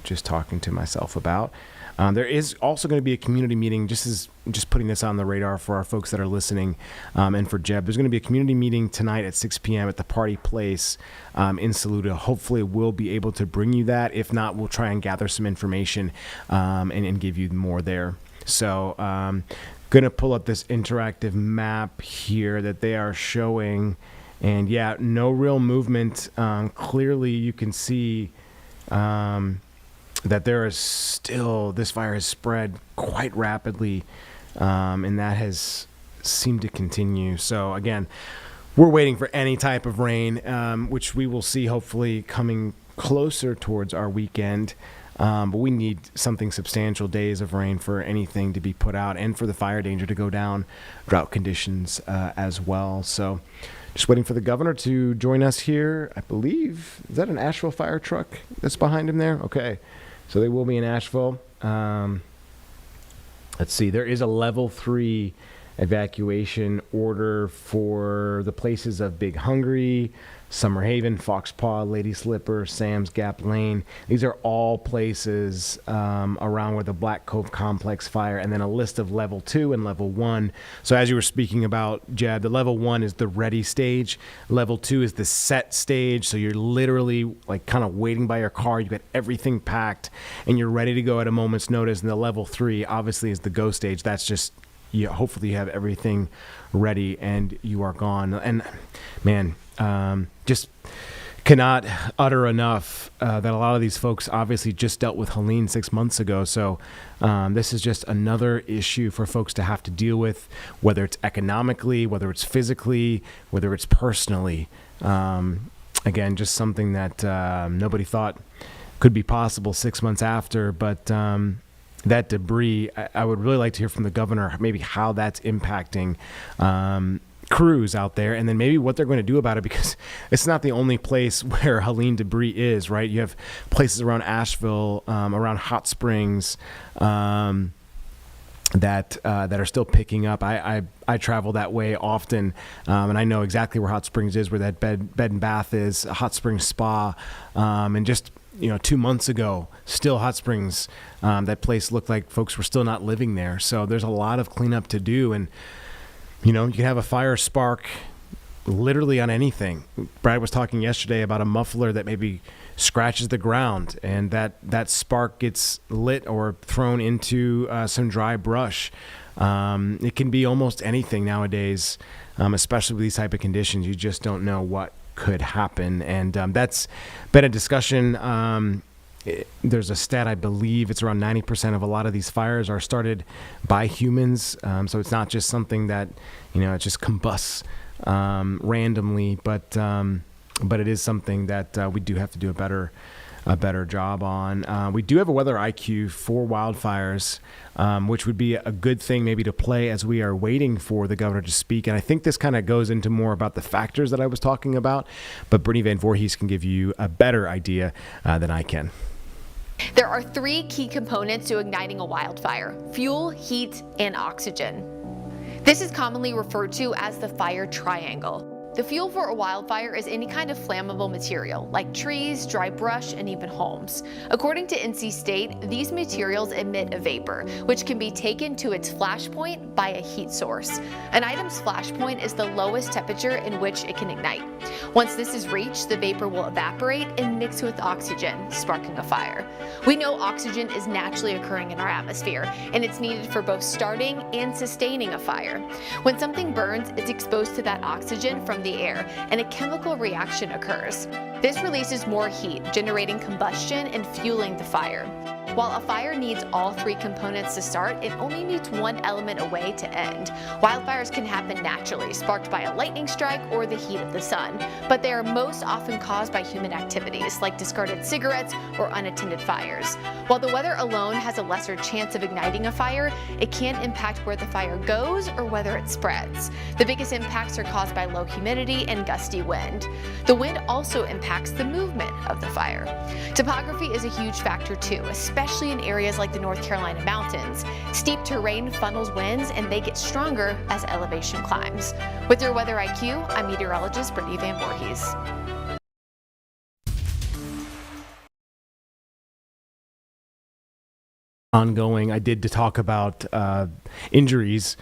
just talking to myself about. There is also going to be a community meeting, just putting this on the radar for our folks that are listening, and for Jeb. There's going to be a community meeting tonight at 6 p.m. at the Party Place in Saluda. Hopefully we'll be able to bring you that. If not, we'll try and gather some information and give you more there. So going to pull up this interactive map here that they are showing. And yeah, no real movement. Clearly you can see that there is still, this fire has spread quite rapidly, and that has seemed to continue. So again, we're waiting for any type of rain, which we will see hopefully coming closer towards our weekend. But we need something substantial, days of rain, for anything to be put out and for the fire danger to go down, drought conditions as well. So just waiting for the governor to join us here. I believe, is that an Asheville fire truck that's behind him there? Okay. So they will be in Asheville. Let's see. There is a level 3 evacuation order for the places of Big Hungry, Summer Haven, Fox Paw, Lady Slipper, Sam's Gap Lane. These are all places around where the Black Cove Complex fire, and then a list of level 2 and level 1. So as you were speaking about, Jeb, the level 1 is the ready stage. Level 2 is the set stage. So you're literally like kind of waiting by your car. You got everything packed and you're ready to go at a moment's notice. And the level 3 obviously is the go stage. That's just, hopefully you have everything ready and you are gone. And man, just cannot utter enough that a lot of these folks obviously just dealt with Helene 6 months ago. So this is just another issue for folks to have to deal with, whether it's economically, whether it's physically, whether it's personally. Again, just something that nobody thought could be possible 6 months after. But that debris, I would really like to hear from the governor, maybe how that's impacting crews out there, and then maybe what they're going to do about it, because it's not the only place where Helene debris is, right? You have places around Asheville, around Hot Springs, that are still picking up. I travel that way often, and I know exactly where Hot Springs is, where that bed and bath is, Hot Springs Spa, and just 2 months ago, still Hot Springs, that place looked like folks were still not living there. So there's a lot of cleanup to do, and you can have a fire spark literally on anything. Brad was talking yesterday about a muffler that maybe scratches the ground, and that spark gets lit or thrown into some dry brush. It can be almost anything nowadays, especially with these type of conditions. You just don't know what could happen, and that's been a discussion. There's a stat, I believe it's around 90% of a lot of these fires are started by humans. So it's not just something that, it just combusts randomly, but it is something that we do have to do a better job on. We do have a weather IQ for wildfires, which would be a good thing maybe to play as we are waiting for the governor to speak. And I think this kind of goes into more about the factors that I was talking about, but Brittany Van Voorhees can give you a better idea than I can. There are 3 key components to igniting a wildfire: fuel, heat, and oxygen. This is commonly referred to as the fire triangle. The fuel for a wildfire is any kind of flammable material, like trees, dry brush, and even homes. According to NC State, these materials emit a vapor, which can be taken to its flash point by a heat source. An item's flash point is the lowest temperature in which it can ignite. Once this is reached, the vapor will evaporate and mix with oxygen, sparking a fire. We know oxygen is naturally occurring in our atmosphere, and it's needed for both starting and sustaining a fire. When something burns, it's exposed to that oxygen from the air, and a chemical reaction occurs. This releases more heat, generating combustion and fueling the fire. While a fire needs all 3 components to start, it only needs one element away to end. Wildfires can happen naturally, sparked by a lightning strike or the heat of the sun, but they are most often caused by human activities like discarded cigarettes or unattended fires. While the weather alone has a lesser chance of igniting a fire, it can impact where the fire goes or whether it spreads. The biggest impacts are caused by low humidity and gusty wind. The wind also impacts the movement of the fire. Topography is a huge factor too, especially in areas like the North Carolina mountains. Steep terrain funnels winds, and they get stronger as elevation climbs. With your weather IQ, I'm meteorologist Brittany Van Voorhees. ongoing. I did to talk about injuries.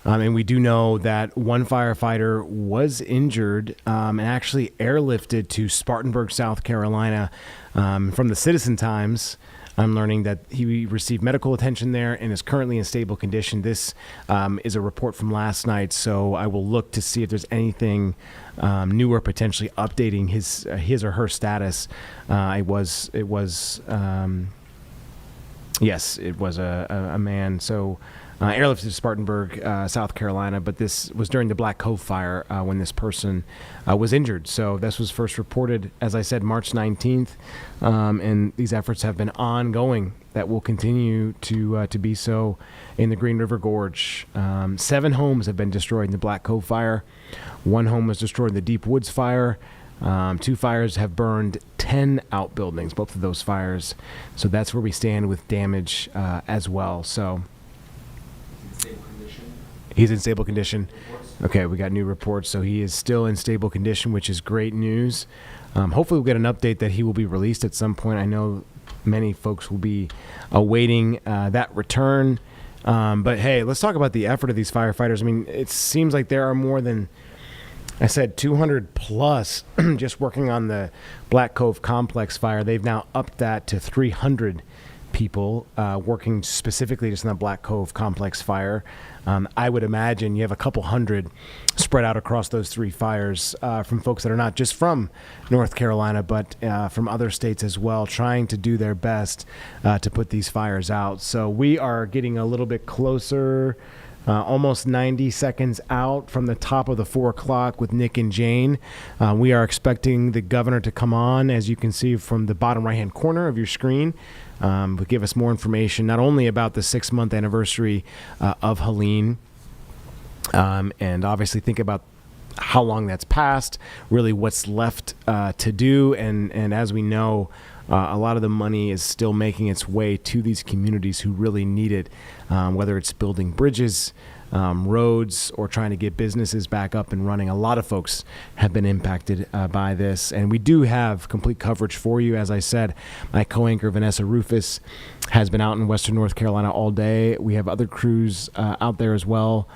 And we do know that one firefighter was injured and actually airlifted to Spartanburg, South Carolina. From the Citizen Times, I'm learning that he received medical attention there and is currently in stable condition. This is a report from last night, so I will look to see if there's anything new or potentially updating his or her status. Yes, it was a man. So airlifted to Spartanburg, South Carolina, but this was during the Black Cove fire when this person was injured. So this was first reported, as I said, March 19th, and these efforts have been ongoing. That will continue to be so in the Green River Gorge. 7 homes have been destroyed in the Black Cove fire. 1 home was destroyed in the Deep Woods fire. 2 fires have burned 10 outbuildings, both of those fires. So that's where we stand with damage as well. So he's in stable condition. Okay, we got new reports. So he is still in stable condition, which is great news. Hopefully we'll get an update that he will be released at some point. I know many folks will be awaiting that return. But hey, let's talk about the effort of these firefighters. I mean, it seems like there are more than, I said, 200 plus just working on the Black Cove complex fire. They've now upped that to 300 people working specifically just on the Black Cove complex fire. I would imagine you have a couple hundred spread out across those 3 fires from folks that are not just from North Carolina, but from other states as well, trying to do their best to put these fires out. So we are getting a little bit closer, almost 90 seconds out from the top of the 4 o'clock with Nick and Jane. We are expecting the governor to come on, as you can see from the bottom right-hand corner of your screen. But give us more information, not only about the 6-month anniversary of Helene, and obviously think about how long that's passed, really what's left to do. And as we know, a lot of the money is still making its way to these communities who really need it, whether it's building bridges, roads, or trying to get businesses back up and running. A lot of folks have been impacted by this, and we do have complete coverage for you. As I said, my co-anchor Vanessa Rufus has been out in Western North Carolina all day. We have other crews out there as well,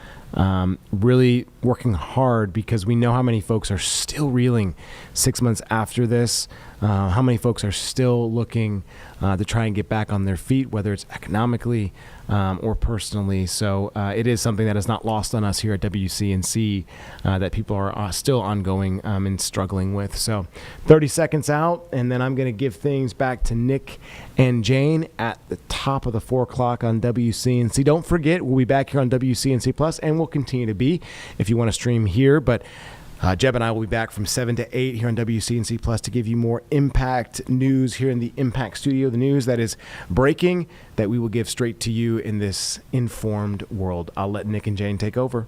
really working hard, because we know how many folks are still reeling 6 months after this, how many folks are still looking to try and get back on their feet, whether it's economically or personally. So it is something that is not lost on us here at WCNC that people are still ongoing and struggling with. So 30 seconds out, and then I'm going to give things back to Nick and Jane at the top of the 4 o'clock on WCNC. Don't forget, we'll be back here on WCNC Plus, and we'll continue to be if you want to stream here. But Jeb and I will be back from 7 to 8 here on WCNC Plus to give you more Impact news here in the Impact Studio, the news that is breaking, that we will give straight to you in this informed world. I'll let Nick and Jane take over.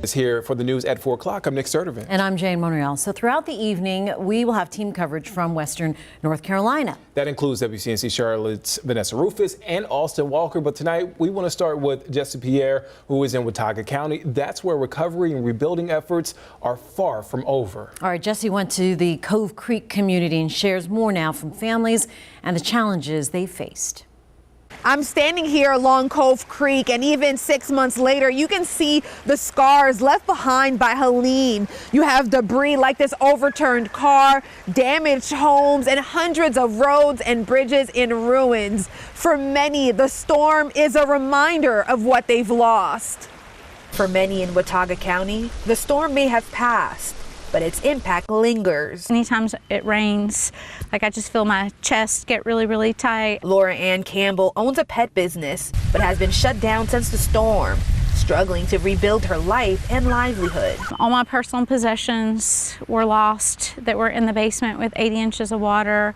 Is here for the news at 4 o'clock. I'm Nick Sturdivant. And I'm Jane Monreal. So throughout the evening, we will have team coverage from Western North Carolina. That includes WCNC Charlotte's Vanessa Rufus and Austin Walker. But tonight, we want to start with Jesse Pierre, who is in Watauga County. That's where recovery and rebuilding efforts are far from over. All right, Jesse went to the Cove Creek community and shares more now from families and the challenges they faced. I'm standing here along Cove Creek, and even 6 months later, you can see the scars left behind by Helene. You have debris like this overturned car, damaged homes, and hundreds of roads and bridges in ruins. For many, the storm is a reminder of what they've lost. For many in Watauga County, the storm may have passed, but its impact lingers. Anytime it rains, like I just feel my chest get really, really tight. Laura Ann Campbell owns a pet business, but has been shut down since the storm, struggling to rebuild her life and livelihood. All my personal possessions were lost that were in the basement with 80 inches of water.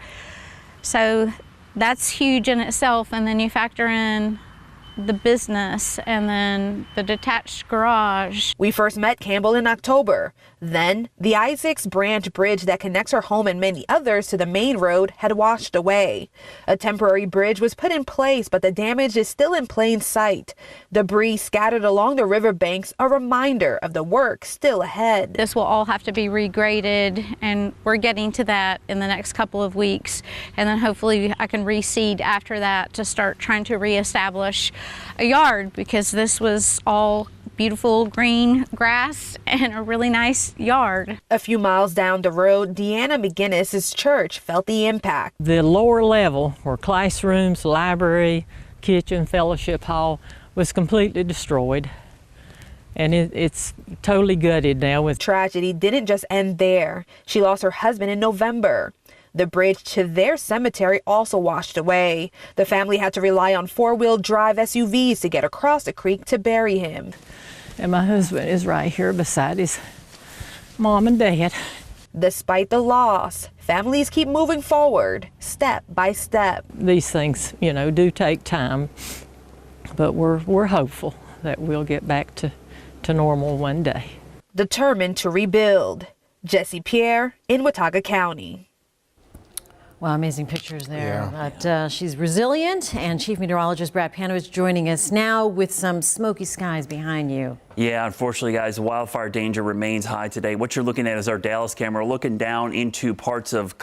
So that's huge in itself. And then you factor in the business and then the detached garage. We first met Campbell in October. Then, the Isaacs Branch Bridge that connects her home and many others to the main road had washed away. A temporary bridge was put in place, but the damage is still in plain sight. Debris scattered along the riverbanks, a reminder of the work still ahead. This will all have to be regraded, and we're getting to that in the next couple of weeks. And then hopefully I can reseed after that to start trying to reestablish a yard, because this was all beautiful green grass and a really nice yard. A few miles down the road, Deanna McGinnis's church felt the impact. The lower level, where classrooms, library, kitchen, fellowship hall, was completely destroyed. And it's totally gutted now. Tragedy didn't just end there. She lost her husband in November. The bridge to their cemetery also washed away. The family had to rely on four-wheel drive SUVs to get across the creek to bury him. And my husband is right here beside his mom and dad. Despite the loss, families keep moving forward, step by step. These things, do take time, but we're hopeful that we'll get back to normal one day. Determined to rebuild. Jessie Pierre in Watauga County. Well, amazing pictures there. But she's resilient, and Chief Meteorologist Brad Panovich joining us now with some smoky skies behind you. Yeah, unfortunately, guys, wildfire danger remains high today. What you're looking at is our Dallas camera looking down into parts of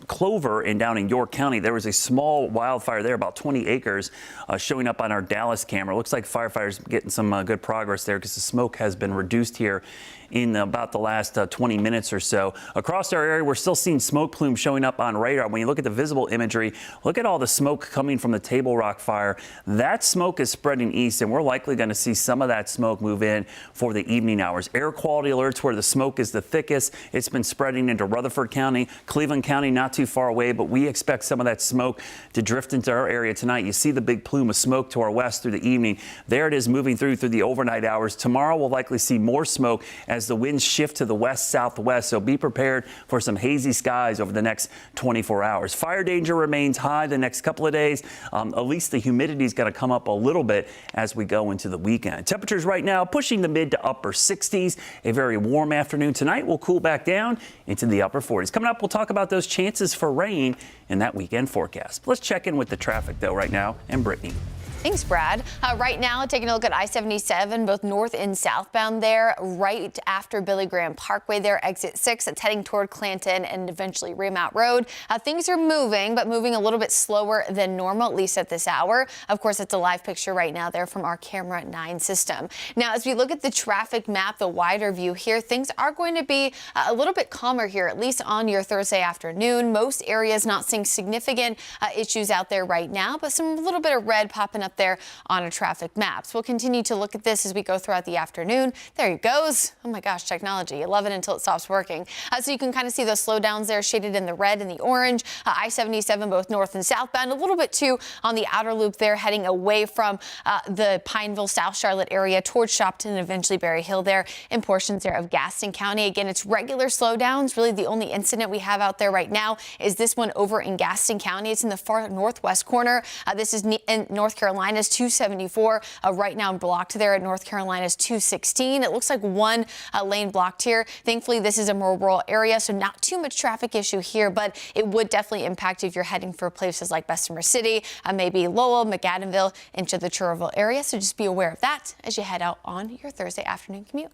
Clover and down in York County. There was a small wildfire there, about 20 acres, showing up on our Dallas camera. Looks like firefighters getting some good progress there, because the smoke has been reduced here in about the last 20 minutes or so. Across our area, we're still seeing smoke plumes showing up on radar. When you look at the visible imagery, look at all the smoke coming from the Table Rock fire. That smoke is spreading east, and we're likely going to see some of that smoke move in for the evening hours. Air quality alerts where the smoke is the thickest. It's been spreading into Rutherford County, Cleveland County, not too far away, but we expect some of that smoke to drift into our area tonight. You see the big plume of smoke to our west through the evening. There it is, moving through the overnight hours. Tomorrow we'll likely see more smoke as the winds shift to the west-southwest, so be prepared for some hazy skies over the next 24 hours. Fire danger remains high the next couple of days. At least the humidity is going to come up a little bit as we go into the weekend. Temperatures right now pushing the mid to upper 60s. A very warm afternoon tonight. Will cool back down into the upper 40s. Coming up, we'll talk about those chances for rain in that weekend forecast. Let's check in with the traffic, though, right now. And Brittany. Thanks, Brad. Right now, taking a look at I-77, both north and southbound there, right after Billy Graham Parkway there, exit 6. It's heading toward Clanton and eventually Remount Road. Things are moving, but moving a little bit slower than normal, at least at this hour. Of course, it's a live picture right now there from our Camera 9 system. Now, as we look at the traffic map, the wider view here, things are going to be a little bit calmer here, at least on your Thursday afternoon. Most areas not seeing significant issues out there right now, but some little bit of red popping up there on a traffic maps. We'll continue to look at this as we go throughout the afternoon. There he goes. Oh my gosh, technology. You love it until it stops working. So you can kind of see those slowdowns there shaded in the red and the orange. I-77 both north and southbound. A little bit too on the outer loop there, heading away from the Pineville, South Charlotte area towards Shopton and eventually Berry Hill there in portions there of Gaston County. Again, it's regular slowdowns. Really the only incident we have out there right now is this one over in Gaston County. It's in the far northwest corner. This is in North Carolina's 274. Right now blocked there at North Carolina's 216. It looks like one lane blocked here. Thankfully, this is a more rural area, so not too much traffic issue here, but it would definitely impact if you're heading for places like Bessemer City, maybe Lowell, McAdenville, into the Churrillville area. So just be aware of that as you head out on your Thursday afternoon commute.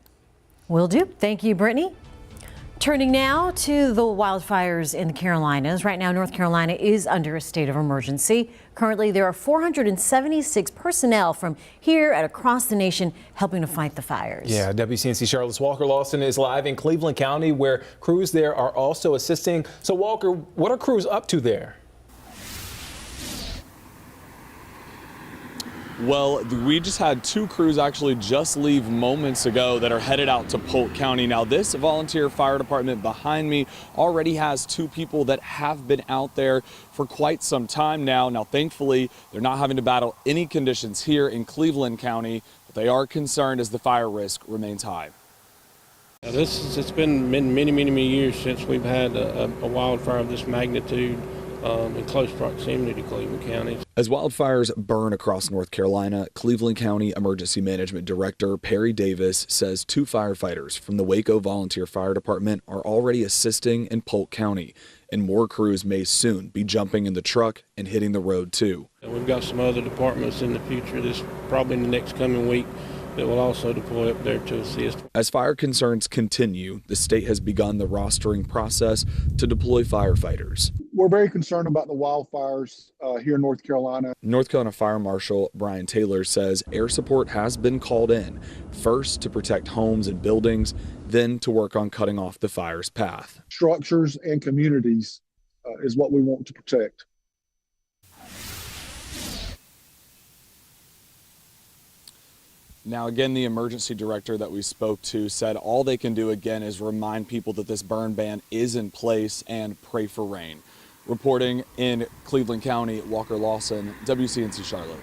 Will do. Thank you, Brittany. Turning now to the wildfires in the Carolinas. Right now, North Carolina is under a state of emergency. Currently, there are 476 personnel from here and across the nation helping to fight the fires. Yeah, WCNC Charlotte's Walker Lawson is live in Cleveland County, where crews there are also assisting. So, Walker, what are crews up to there? Well, we just had two crews actually just leave moments ago that are headed out to Polk County. Now, this volunteer fire department behind me already has two people that have been out there for quite some time now. Now, thankfully, they're not having to battle any conditions here in Cleveland County, but they are concerned as the fire risk remains high. It's been many years since we've had a wildfire of this magnitude. in close proximity to Cleveland County. As wildfires burn across North Carolina, Cleveland County Emergency Management Director Perry Davis says 2 firefighters from the Waco Volunteer Fire Department are already assisting in Polk County, and more crews may soon be jumping in the truck and hitting the road too. We've got some other departments in the future, probably in the next coming week, that will also deploy up there to assist. As fire concerns continue, the state has begun the rostering process to deploy firefighters. We're very concerned about the wildfires here in North Carolina. North Carolina Fire Marshal Brian Taylor says air support has been called in, first to protect homes and buildings, then to work on cutting off the fire's path. Structures and communities is what we want to protect. Now, again, the emergency director that we spoke to said all they can do again is remind people that this burn ban is in place and pray for rain. Reporting in Cleveland County, Walker Lawson, WCNC Charlotte.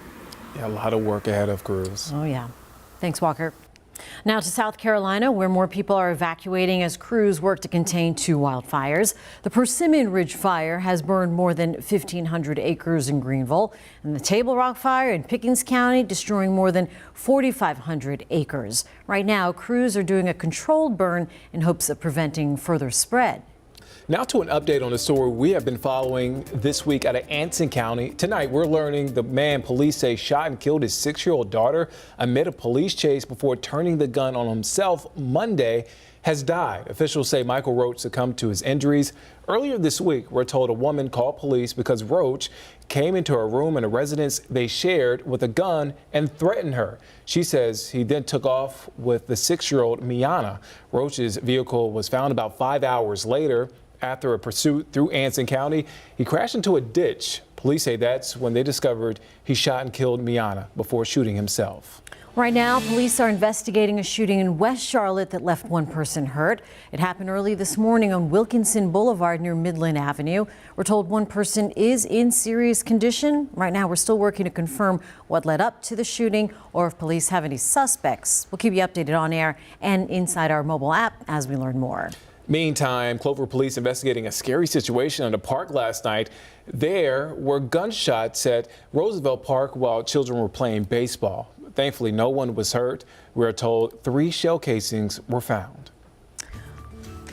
Yeah, a lot of work ahead of crews. Oh, yeah. Thanks, Walker. Now to South Carolina, where more people are evacuating as crews work to contain 2 wildfires. The Persimmon Ridge fire has burned more than 1,500 acres in Greenville, and the Table Rock fire in Pickens County destroying more than 4,500 acres. Right now, crews are doing a controlled burn in hopes of preventing further spread. Now to an update on the story we have been following this week out of Anson County. Tonight, we're learning the man police say shot and killed his 6-year-old daughter amid a police chase before turning the gun on himself Monday has died. Officials say Michael Roach succumbed to his injuries. Earlier this week, we're told a woman called police because Roach came into a room in a residence they shared with a gun and threatened her. She says he then took off with the 6-year-old Miana. Roach's vehicle was found about 5 hours later. After a pursuit through Anson County, he crashed into a ditch. Police say that's when they discovered he shot and killed Miana before shooting himself. Right now, police are investigating a shooting in West Charlotte that left 1 person hurt. It happened early this morning on Wilkinson Boulevard near Midland Avenue. We're told 1 person is in serious condition. Right now, we're still working to confirm what led up to the shooting or if police have any suspects. We'll keep you updated on air and inside our mobile app as we learn more. Meantime, Clover police investigating a scary situation in a park last night. There were gunshots at Roosevelt Park while children were playing baseball. Thankfully, no one was hurt. We are told 3 shell casings were found.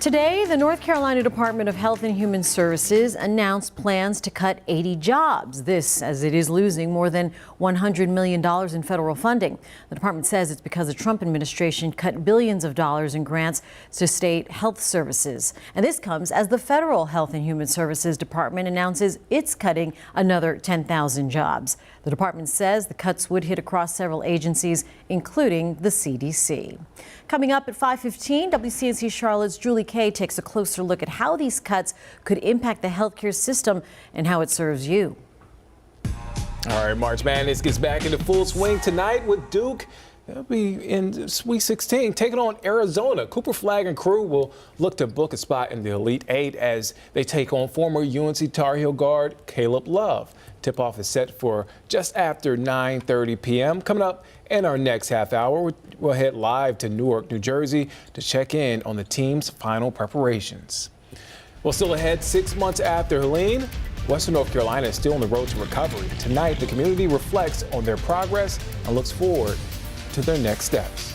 Today, the North Carolina Department of Health and Human Services announced plans to cut 80 jobs. This as it is losing more than $100 million in federal funding. The department says it's because the Trump administration cut billions of dollars in grants to state health services. And this comes as the Federal Health and Human Services Department announces it's cutting another 10,000 jobs. The department says the cuts would hit across several agencies, including the CDC. Coming up at 5:15, WCNC Charlotte's Julie Kay takes a closer look at how these cuts could impact the healthcare system and how it serves you. All right, March Madness gets back into full swing tonight with Duke. They'll be in Sweet 16, taking on Arizona. Cooper Flagg and crew will look to book a spot in the Elite Eight as they take on former UNC Tar Heel guard Caleb Love. Tip-off is set for just after 9:30 p.m. Coming up in our next half hour, we'll head live to Newark, New Jersey to check in on the team's final preparations. Well, still ahead, 6 months after Helene, Western North Carolina is still on the road to recovery. Tonight, the community reflects on their progress and looks forward to their next steps.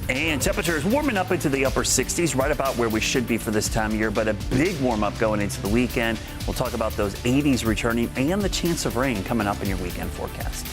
And temperatures warming up into the upper 60s, right about where we should be for this time of year, but a big warm up going into the weekend. We'll talk about those 80s returning and the chance of rain coming up in your weekend forecast.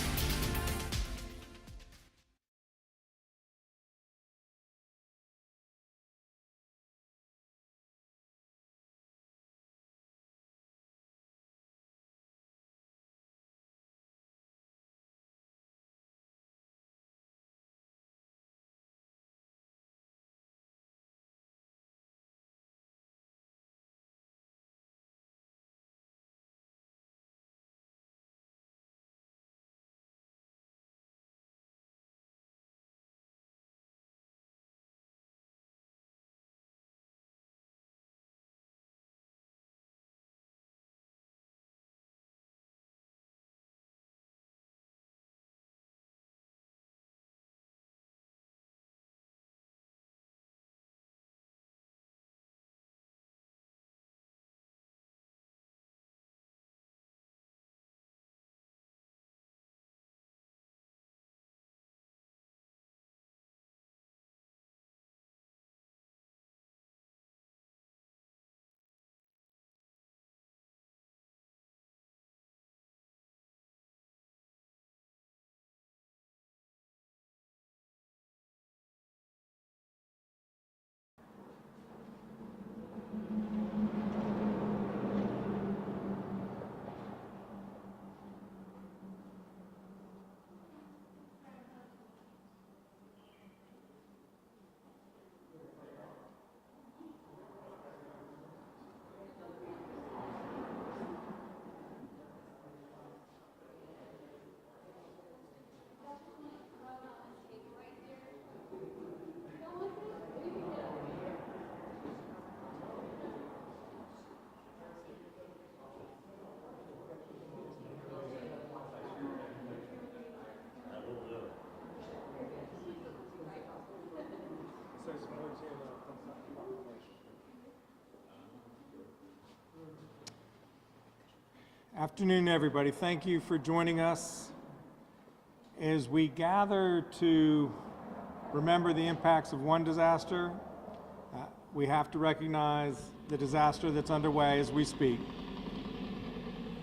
Afternoon, everybody. Thank you for joining us as we gather to remember the impacts of one disaster. We have to recognize the disaster that's underway as we speak.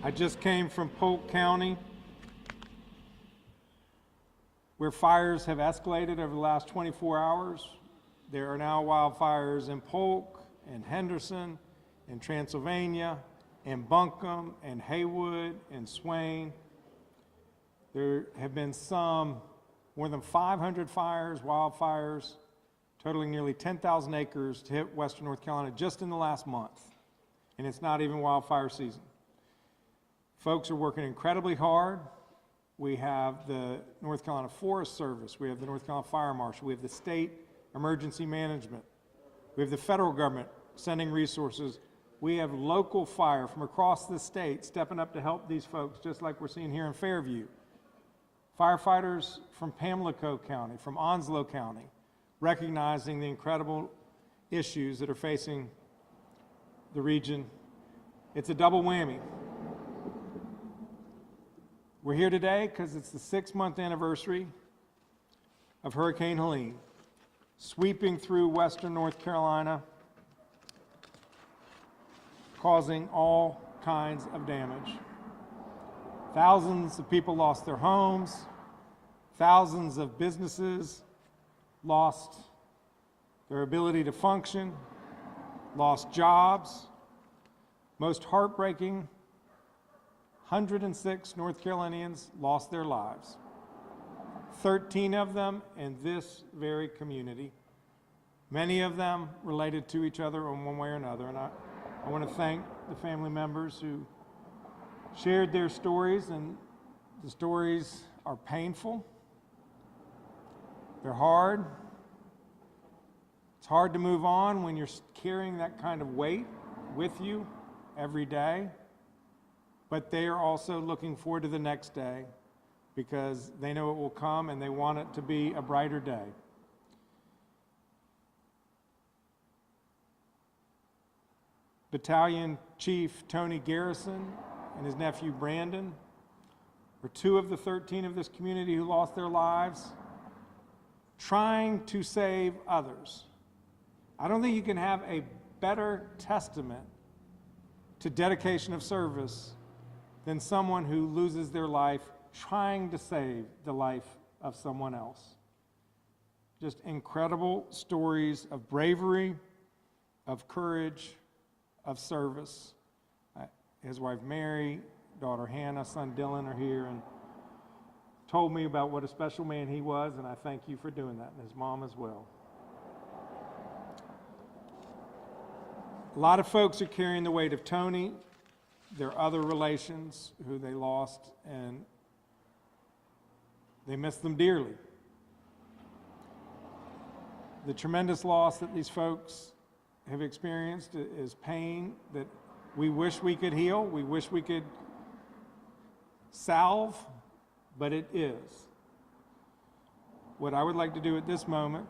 I just came from Polk County, where fires have escalated over the last 24 hours. There are now wildfires in Polk, in Henderson, in Transylvania, in Buncombe, in Haywood, in Swain. There have been more than 500 fires, wildfires, totaling nearly 10,000 acres to hit western North Carolina just in the last month. And it's not even wildfire season. Folks are working incredibly hard. We have the North Carolina Forest Service, we have the North Carolina Fire Marshal, we have the state emergency management, we have the federal government sending resources. We have local fire from across the state stepping up to help these folks, just like we're seeing here in Fairview. Firefighters from Pamlico County, from Onslow County, recognizing the incredible issues that are facing the region. It's a double whammy. We're here today because it's the 6-month anniversary of Hurricane Helene, sweeping through western North Carolina, causing all kinds of damage. Thousands of people lost their homes. Thousands of businesses lost their ability to function, lost jobs. Most heartbreaking, 106 North Carolinians lost their lives. 13 of them in this very community. Many of them related to each other in one way or another. And I want to thank the family members who shared their stories, and the stories are painful. They're hard. It's hard to move on when you're carrying that kind of weight with you every day. But they are also looking forward to the next day because they know it will come and they want it to be a brighter day. Battalion Chief Tony Garrison and his nephew Brandon were 2 of the 13 of this community who lost their lives trying to save others. I don't think you can have a better testament to dedication of service than someone who loses their life trying to save the life of someone else. Just incredible stories of bravery, of courage, of service. His wife Mary, daughter Hannah, son Dylan are here and told me about what a special man he was, and I thank you for doing that, and his mom as well. A lot of folks are carrying the weight of Tony, their other relations who they lost, and they miss them dearly. The tremendous loss that these folks have experienced is pain that we wish we could heal, we wish we could salve, but it is. What I would like to do at this moment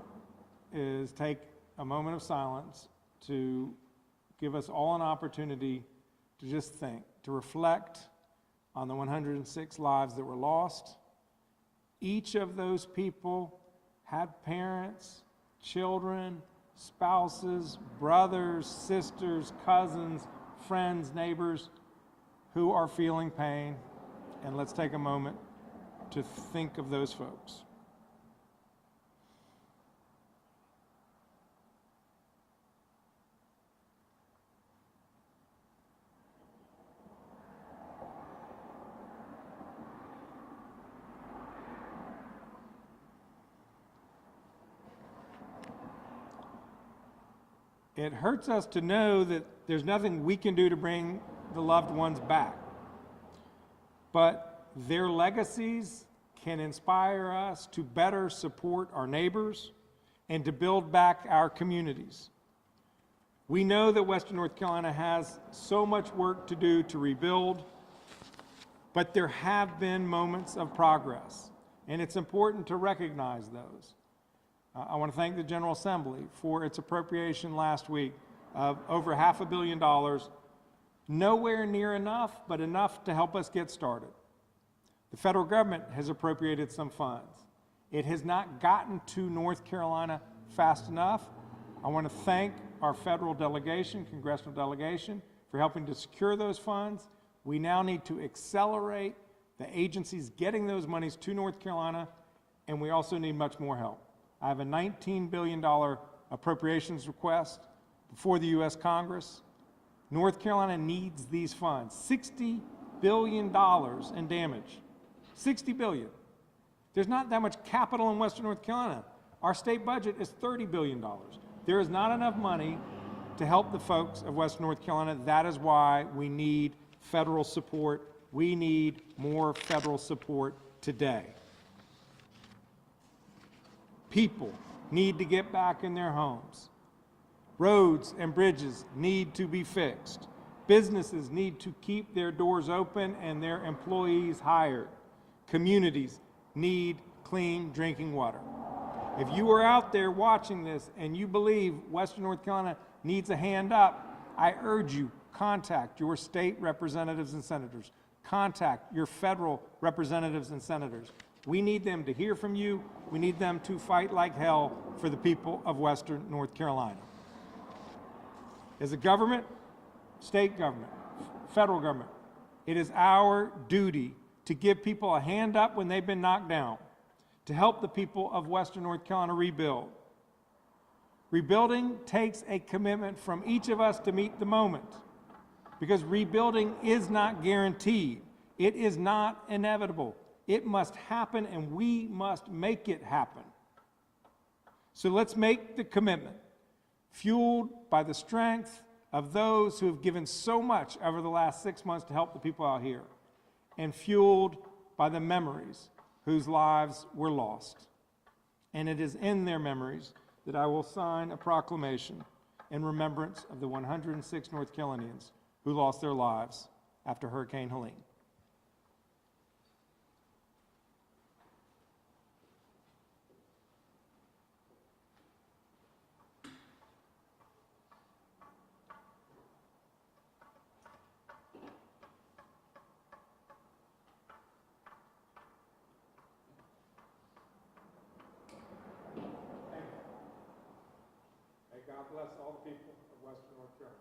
is take a moment of silence to give us all an opportunity to just think, to reflect on the 106 lives that were lost. Each of those people had parents, children, spouses, brothers, sisters, cousins, friends, neighbors who are feeling pain. And let's take a moment to think of those folks. It hurts us to know that there's nothing we can do to bring the loved ones back. But their legacies can inspire us to better support our neighbors and to build back our communities. We know that Western North Carolina has so much work to do to rebuild, but there have been moments of progress, and it's important to recognize those. I want to thank the General Assembly for its appropriation last week of over $500 million Nowhere near enough, but enough to help us get started. The federal government has appropriated some funds. It has not gotten to North Carolina fast enough. I want to thank our federal delegation, congressional delegation, for helping to secure those funds. We now need to accelerate the agencies getting those monies to North Carolina, and we also need much more help. I have a $19 billion appropriations request before the U.S. Congress. North Carolina needs these funds. $60 billion in damage. $60 billion. There's not that much capital in Western North Carolina. Our state budget is $30 billion. There is not enough money to help the folks of Western North Carolina. That is why we need federal support. We need more federal support today. People need to get back in their homes. Roads and bridges need to be fixed. Businesses need to keep their doors open and their employees hired. Communities need clean drinking water. If you are out there watching this and you believe Western North Carolina needs a hand up, I urge you, contact your state representatives and senators. Contact your federal representatives and senators. We need them to hear from you. We need them to fight like hell for the people of Western North Carolina. As a government, state government, federal government, it is our duty to give people a hand up when they've been knocked down, to help the people of Western North Carolina rebuild. Rebuilding takes a commitment from each of us to meet the moment, because rebuilding is not guaranteed. It is not inevitable. It must happen, and we must make it happen. So let's make the commitment, fueled by the strength of those who have given so much over the last 6 months to help the people out here, and fueled by the memories whose lives were lost. And it is in their memories that I will sign a proclamation in remembrance of the 106 North Carolinians who lost their lives after Hurricane Helene. God bless all the people of Western North Carolina.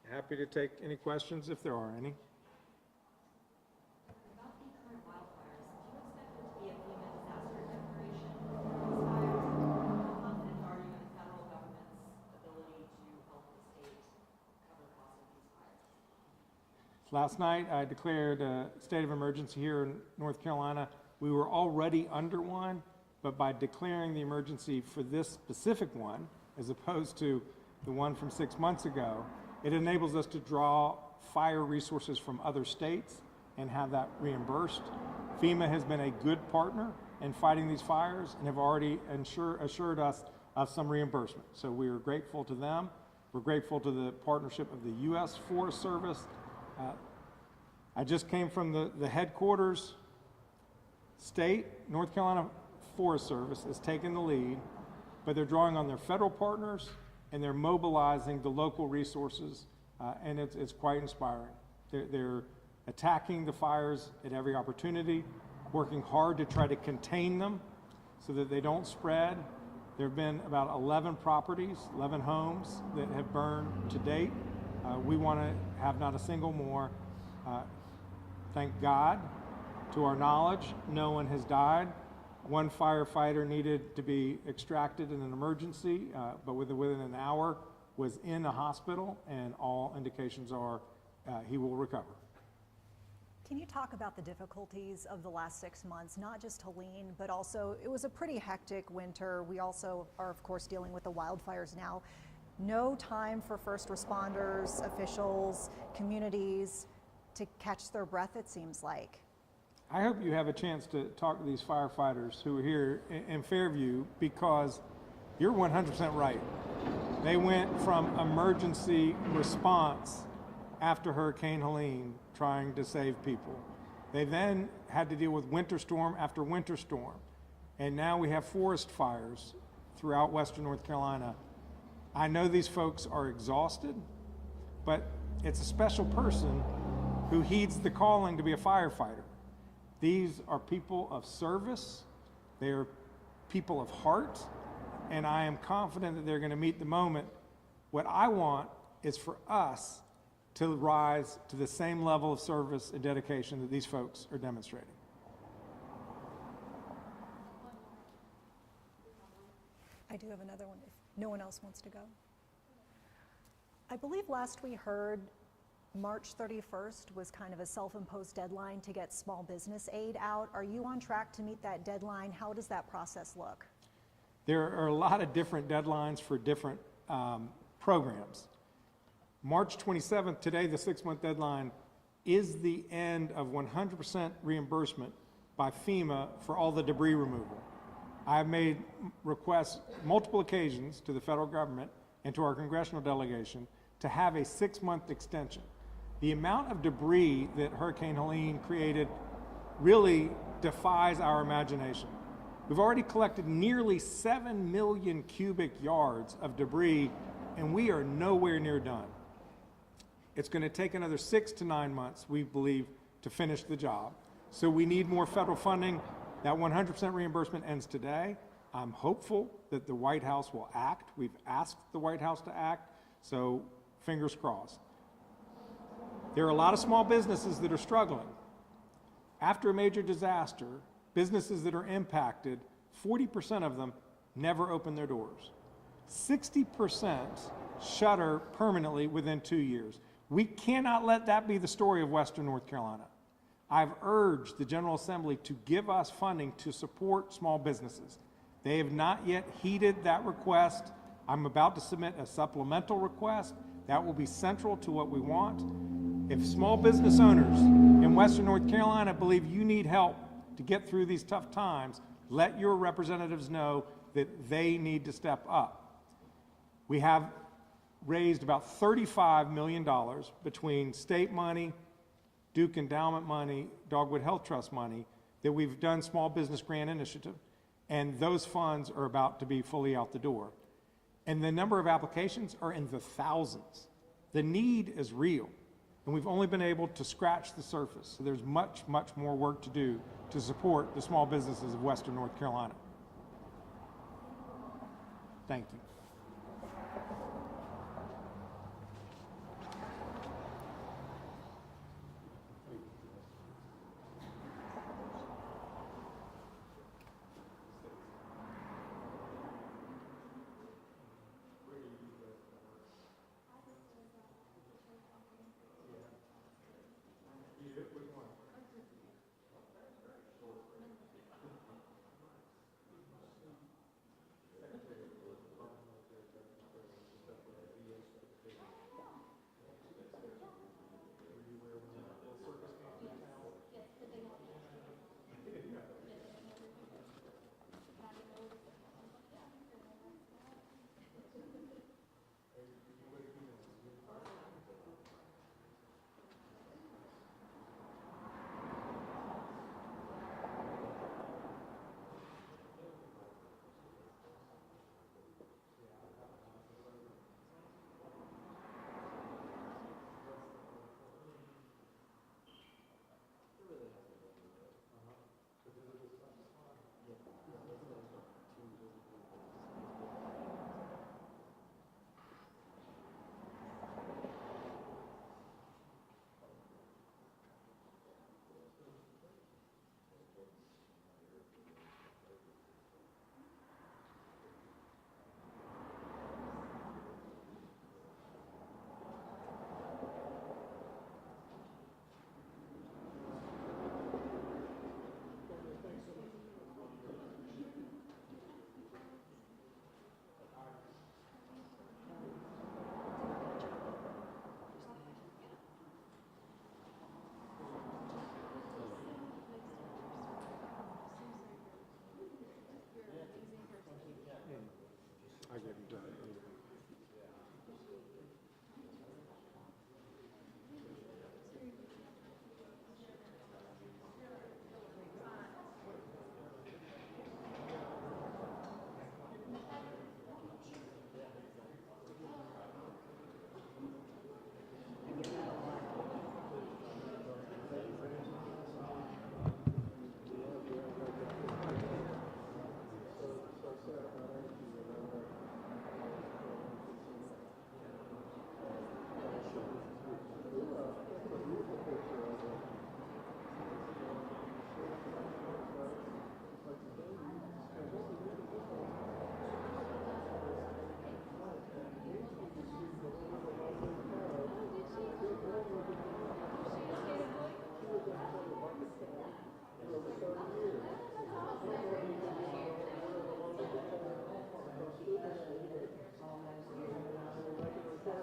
Happy to take any questions if there are any. About the current wildfires, do you expect there to be a FEMA disaster declaration for these fires? How confident are you in the federal government's ability to help the state cover the cost of these fires? Last night, I declared a state of emergency here in North Carolina. We were already under one, but by declaring the emergency for this specific one, as opposed to the one from 6 months ago, it enables us to draw fire resources from other states and have that reimbursed. FEMA has been a good partner in fighting these fires and have already assured us of some reimbursement. So we are grateful to them. We're grateful to the partnership of the U.S. Forest Service. I just came from the headquarters. State, North Carolina Forest Service has taken the lead, but they're drawing on their federal partners and they're mobilizing the local resources, and it's quite inspiring. They're attacking the fires at every opportunity, working hard to try to contain them so that they don't spread. There have been about 11 properties, 11 homes that have burned to date. We want to have not a single more. Thank God, to our knowledge, no one has died. One firefighter needed to be extracted in an emergency, but within an hour was in a hospital, and all indications are he will recover. Can you talk about the difficulties of the last 6 months, not just Helene, but also it was a pretty hectic winter. We also are, of course, dealing with the wildfires now. No time for first responders, officials, communities to catch their breath, it seems like. I hope you have a chance to talk to these firefighters who are here in Fairview, because you're 100% right. They went from emergency response after Hurricane Helene trying to save people. They then had to deal with winter storm after winter storm. And now we have forest fires throughout Western North Carolina. I know these folks are exhausted, but it's a special person who heeds the calling to be a firefighter. These are people of service, they are people of heart, and I am confident that they're going to meet the moment. What I want is for us to rise to the same level of service and dedication that these folks are demonstrating. I do have another one if no one else wants to go. I believe last we heard March 31st was kind of a self-imposed deadline to get small business aid out. Are you on track to meet that deadline? How does that process look? There are a lot of different deadlines for different programs. March 27th, today, the 6-month deadline, is the end of 100% reimbursement by FEMA for all the debris removal. I have made requests multiple occasions to the federal government and to our congressional delegation to have a 6-month extension. The amount of debris that Hurricane Helene created really defies our imagination. We've already collected nearly 7 million cubic yards of debris, and we are nowhere near done. It's going to take another 6 to 9 months, we believe, to finish the job. So we need more federal funding. That 100% reimbursement ends today. I'm hopeful that the White House will act. We've asked the White House to act, so fingers crossed. There are a lot of small businesses that are struggling. After a major disaster, businesses that are impacted, 40% of them never open their doors. 60% shutter permanently within 2 years. We cannot let that be the story of Western North Carolina. I've urged the General Assembly to give us funding to support small businesses. They have not yet heeded that request. I'm about to submit a supplemental request that will be central to what we want. If small business owners in Western North Carolina believe you need help to get through these tough times, let your representatives know that they need to step up. We have raised about $35 million between state money, Duke Endowment money, Dogwood Health Trust money, that we've done small business grant initiative, and those funds are about to be fully out the door. And the number of applications are in the thousands. The need is real, and we've only been able to scratch the surface. So there's much, much more work to do to support the small businesses of Western North Carolina. Thank you.